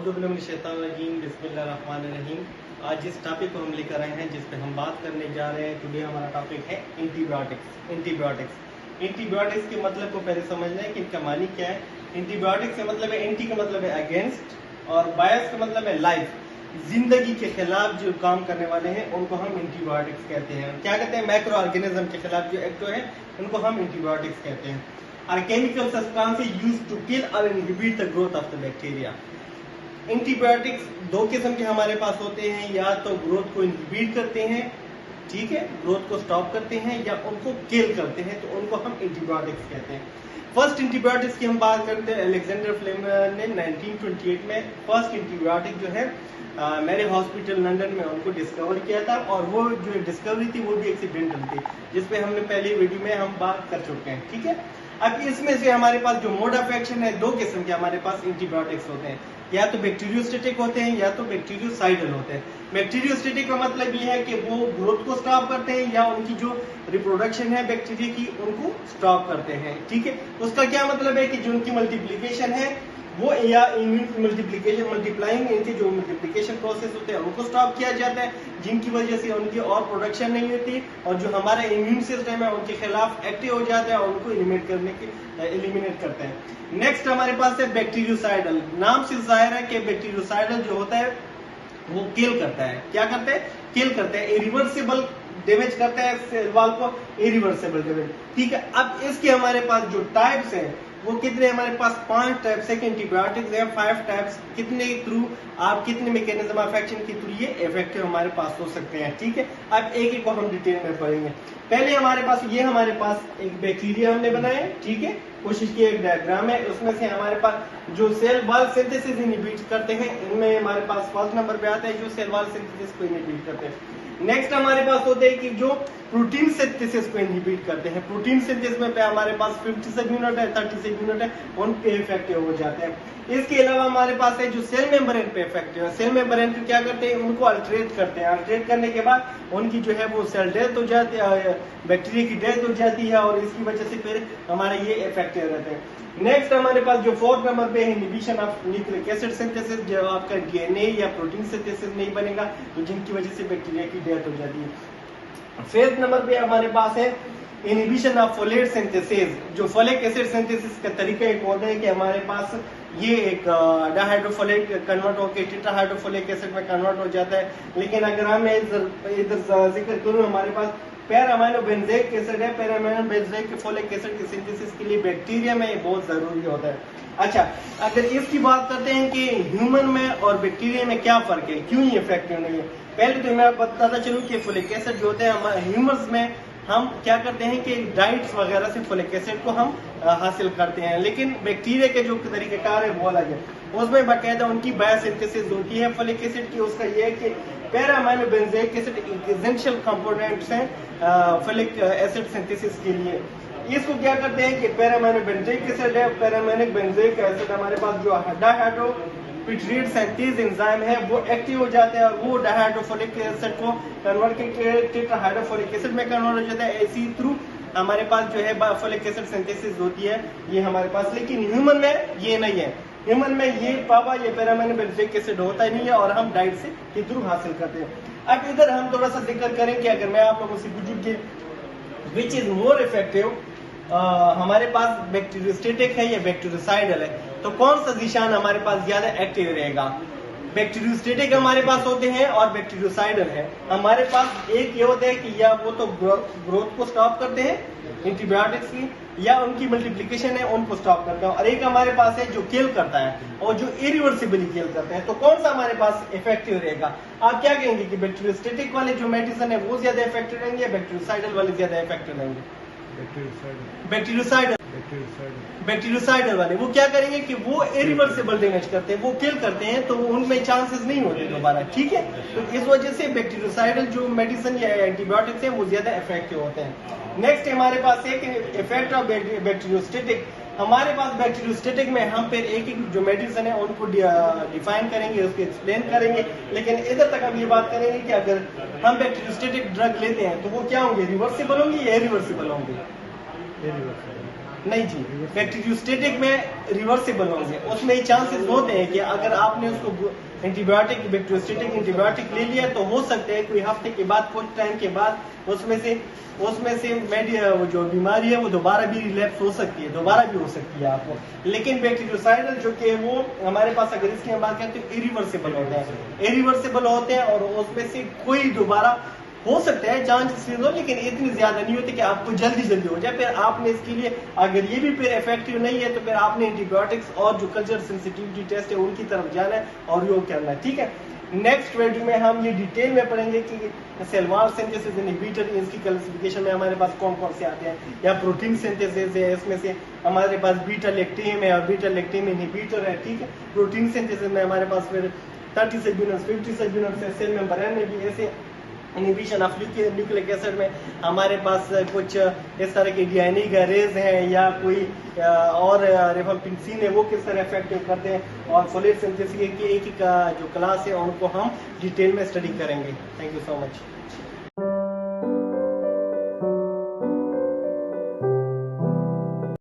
औज़ुबिल्लाहिमिनश्शैतानिर्रजीम बिस्मिल्लाहिर्रहमानिर्रहीम। आज जिस टॉपिक को हम लेकर आए हैं, जिस पे हम बात करने जा रहे हैं, टुडे हमारा टॉपिक है एंटीबायोटिक्स के मतलब को पहले समझना है कि इनका मानी क्या है। एंटीबायोटिक्स का मतलब है, एंटी का मतलब है अगेंस्ट, और बायोस का मतलब है लाइफ। जिंदगी के खिलाफ जो काम करने वाले हैं उनको हम एंटीबायोटिक्स कहते हैं। क्या कहते हैं? माइक्रो ऑर्गेनिज्म के खिलाफ जो एक्ट है उनको हम एंटीबायोटिक्स कहते हैं। Are chemical substances used to kill और inhibit the growth of the bacteria. Antibiotics दो किस्म के हमारे पास होते हैं, या तो ग्रोथ को इनहिबिट करते हैं, ठीक है, ग्रोथ को स्टॉप करते हैं, या उनको किल करते हैं, तो उनको हम एंटीबायोटिक्स कहते हैं। फर्स्ट एंटीबायोटिक्स की हम बात करते हैं, अलेक्जेंडर फ्लेमर ने 1928 में फर्स्ट एंटीबायोटिक जो है मेरे हॉस्पिटल लंदन में उनको डिस्कवर किया था, और वो जो डिस्कवरी थी वो भी एक्सीडेंटल थी, जिसपे हमने पहले वीडियो में हम बात कर चुके हैं, ठीक है। अब इसमें से हमारे पास जो मोड ऑफ एक्शन है, दो किस्म के हमारे पास एंटीबायोटिक्स होते हैं, या तो बैक्टीरियोस्टेटिक होते हैं या तो बैक्टीरियोसाइडल होते हैं। बैक्टीरियोस्टेटिक का मतलब ये है कि वो ग्रोथ को स्टॉप करते हैं या उनकी जो रिप्रोडक्शन है बैक्टीरिया की उनको स्टॉप करते हैं, ठीक है। उसका क्या मतलब है कि जो उनकी मल्टीप्लिकेशन है वो, या इम्यून मल्टीप्लिकेशन मल्टीप्लाइंग इनके जो मल्टीप्लिकेशन प्रोसेस होते हैं उनको स्टॉप किया जाता है, जिनकी वजह से उनकी और प्रोडक्शन नहीं होती, और जो हमारा इम्यून सिस्टम है उनके खिलाफ एक्टिव हो जाता है और उनको एलिमिनेट करते हैं। नेक्स्ट हमारे पास है बैक्टीरियोसाइडल। नाम से जाहिर है कि बैक्टीरियोसाइडल जो होता है वो किल करता है। क्या करते हैं? किल करते हैं, इरिवर्सिबल डैमेज करता है सेल वॉल को, इरिवर्सिबल डैमेज, ठीक है। अब इसके हमारे पास जो टाइप्स हैं वो कितने, हमारे पास 5 टाइप्स है एंटीबायोटिक्स है, 5 टाइप्स। कितने थ्रू आप कितने मैकेनिज्म ऑफ एक्शन के थ्रू ये इफेक्टिव हमारे पास हो सकते हैं, ठीक है। अब एक एक को हम डिटेल में पढ़ेंगे। पहले हमारे पास एक बैक्टीरिया हमने बनाया है, ठीक है, कोशिश की एक डायग्राम है, उसमें से हमारे पास जो सेल वॉल सिंथेसिस इनहिबिट करते हैं, इनमें हमारे पास फर्स्ट नंबर पे आता है जो सेल वॉल सिंथेसिस को इनहिबिट करते हैं। नेक्स्ट हमारे पास होते हैं कि जो प्रोटीन सिंथेसिस को इनहिबिट करते हैं। प्रोटीन सिंथेसिस में पे हमारे पास 50 से यूनिट है, 30 से यूनिट है, उन पे इफेक्टिव हो जाते हैं। इसके अलावा हमारे पास है जो सेल मेम्ब्रेन पे इफेक्टिव है। सेल मेम्ब्रेन को क्या करते हैं? उनको अल्टरेट करते हैं। अल्टरेट करने के बाद उनकी जो है वो सेल डेथ हो जाती है, बैक्टीरिया की डेथ हो जाती है, और इसकी वजह से फिर हमारे ये इफेक्टिव रहते हैं। नेक्स्ट हमारे पास जो 4th नंबर पे है inhibition of nucleic acid synthesis. जब आपका डीएनए या प्रोटीन सिंथेसिस नहीं बनेगा तो जिनकी वजह से बैक्टीरिया की डेथ हो जाती है। 5th नंबर पे हमारे पास है इनहिबिशन ऑफ फोलेट सिंथेसिस। जो फोलिक एसिड सिंथेसिस का तरीका एक होता है कि हमारे पास ये एक डाइहाइड्रोफोलेट कन्वर्ट होकर टेट्राहाइड्रोफोलिक एसिड में कन्वर्ट हो जाता है। लेकिन अगर हम इधर जिक्र करूं, हमारे पास पैरामाइनोबेंजोइक एसिड है। पैरामाइनोबेंजोइक फोलिक एसिड की सिंथेसिस के लिए बैक्टीरिया में ये बहुत जरूरी होता है। अच्छा, अगर इसकी बात करते हैं कि ह्यूमन में और बैक्टीरिया में क्या फर्क है, क्यों ये इफेक्टिव नहीं है, पहले तो मैं बताता चलूं कि फोलिक एसिड जो होते हैं हमारे ह्यूमन्स में, हम क्या करते हैं कि डाइट्स वगैरह से फोलिक एसिड को हम हासिल करते हैं, लेकिन बैक्टीरिया के जो तरीकेकार है वो अलग है। उसमें बाकायदा उनकी बायोसिंथेसिस होती है फोलिक एसिड की। उसका ये है कि पैरामाइनोबेंजोइक एसिड एसेंशियल कंपोनेंट्स हैं फोलिक एसिड सिंथेसिस के लिए। इसको क्या करते हैं कि पैरामाइनोबेंजोइक एसिड है, पैरामाइनोबेंजोइक एसिड हमारे पास जो डाइहाइड्रोपिट्रीट सिंथेज एंजाइम है वो एक्टिव हो जाता है, और वो डाइहाइड्रोफोलिक एसिड को कन्वर्ट करके टेट्राहाइड्रोफोलिक एसिड में कन्वर्ट हो जाता है। इसी थ्रू हमारे पास जो है फोलिक एसिड सिंथेसिस होती है ये हमारे पास। लेकिन ह्यूमन में ये नहीं है। ह्यूमन में ये ये पैरामाइनोबेंजोइक एसिड होता ही नहीं है, और हम डाइट से के थ्रू हासिल करते हैं। अब इधर हम थोड़ा सा जिक्र करें कि अगर मैं आप लोगों से पूछूं कि विच इज मोर इफेक्टिव, हमारे पास बैक्टीरियोस्टेटिक है या बैक्टीरियोसाइडल है, तो कौन सा निशान हमारे पास ज्यादा एक्टिव रहेगा? बैक्टीरियोस्टेटिक हमारे पास होते हैं और बैक्टीरियोसाइडल है। हमारे पास एक ये होता है कि या वो तो ग्रोथ को स्टॉप करते हैं एंटीबायोटिक्स की, या उनकी मल्टीप्लिकेशन है उनको स्टॉप करते हैं, और एक हमारे पास है जो किल करता है और जो इरिवर्सिबली किल करते हैं। तो कौन सा हमारे पास इफेक्टिव रहेगा? आप क्या कहेंगे कि बैक्टीरियोस्टेटिक वाले जो मेडिसिन है वो ज्यादा इफेक्टिव रहेंगे या बैक्टीरियोसाइडल वाले ज्यादा इफेक्टिव रहेंगे? बैक्टीरियोसाइडल वाले वो क्या करेंगे कि वो इरिवर्सिबल डैमेज करते हैं, वो किल करते हैं, तो उनमें चांसेस नहीं होते दोबारा, ठीक है। तो इस वजह से बैक्टीरियोसाइडल जो मेडिसिन या एंटीबायोटिक्स हैं वो ज्यादा इफेक्टिव होते हैं। नेक्स्ट हमारे पास है कि इफेक्ट ऑफ बैक्टीरियोस्टेटिक। हमारे पास बैक्टीरियोस्टेटिक में हम फिर एक एक जो मेडिसिन है उनको डिफाइन करेंगे, उसको एक्सप्लेन करेंगे, लेकिन इधर तक हम ये बात करेंगे कि अगर हम बैक्टीरियोस्टेटिक ड्रग लेते हैं तो वो क्या होंगे, रिवर्सिबल होंगे या इरिवर्सिबल होंगे? नहीं जी, बैक्टीरियोस्टेटिक में रिवर्सिबल होंगे, उसमें ये चांसेस होते हैं कि अगर आपने उसको एंटीबायोटिक बैक्टीरियोस्टेटिक एंटीबायोटिक ले लिया तो हो सकता है कोई हफ्ते के बाद कुछ टाइम के बाद उसमें से वो जो बीमारी है वो दोबारा भी रिलैप्स हो सकती है, दोबारा भी हो सकती है आपको। लेकिन बैक्टीरियोसाइडल जो कि वो हमारे पास अगर इसकी हम बात करते हैं इरिवर्सिबल होते हैं और उसमें से कोई दोबारा हो सकता है चांसेस हो, लेकिन इतनी ज्यादा नहीं होती कि आपको जल्दी हो जाए। फिर आपने इसके लिए अगर ये भी फिर इफेक्टिव नहीं है तो फिर आपने एंटीबायोटिक्स और जो कल्चर सेंसिटिविटी टेस्ट है उनकी तरफ जाना है और योग करना है, ठीक है। नेक्स्ट वीडियो में हम ये डिटेल में पढ़ेंगे कि सेलुलर सिंथेसिस इनहिबिटर इसकी क्लासिफिकेशन में हमारे पास कौन कौन से आते हैं, या प्रोटीन सिंथेसिस है, इसमें से हमारे पास बीटा लैक्टेम है और बीटा लैक्टेम इनहिबिटर है, ठीक है। प्रोटीन सिंथेसिस में हमारे पास फिर 30 सबयूनिट्स 50 सबयूनिट्स है, सेल मेम्ब्रेन में भी ऐसे इनहिबिशन ऑफ न्यूक्लिक एसिड में हमारे पास कुछ इस तरह के डीएनए गैरेज हैं या कोई और रिफाम्पिसिन है, वो किस तरह इफेक्टिव करते हैं, और फोलेट सिंथेसिस की एक जो क्लास है उनको हम डिटेल में स्टडी करेंगे। Thank you so much.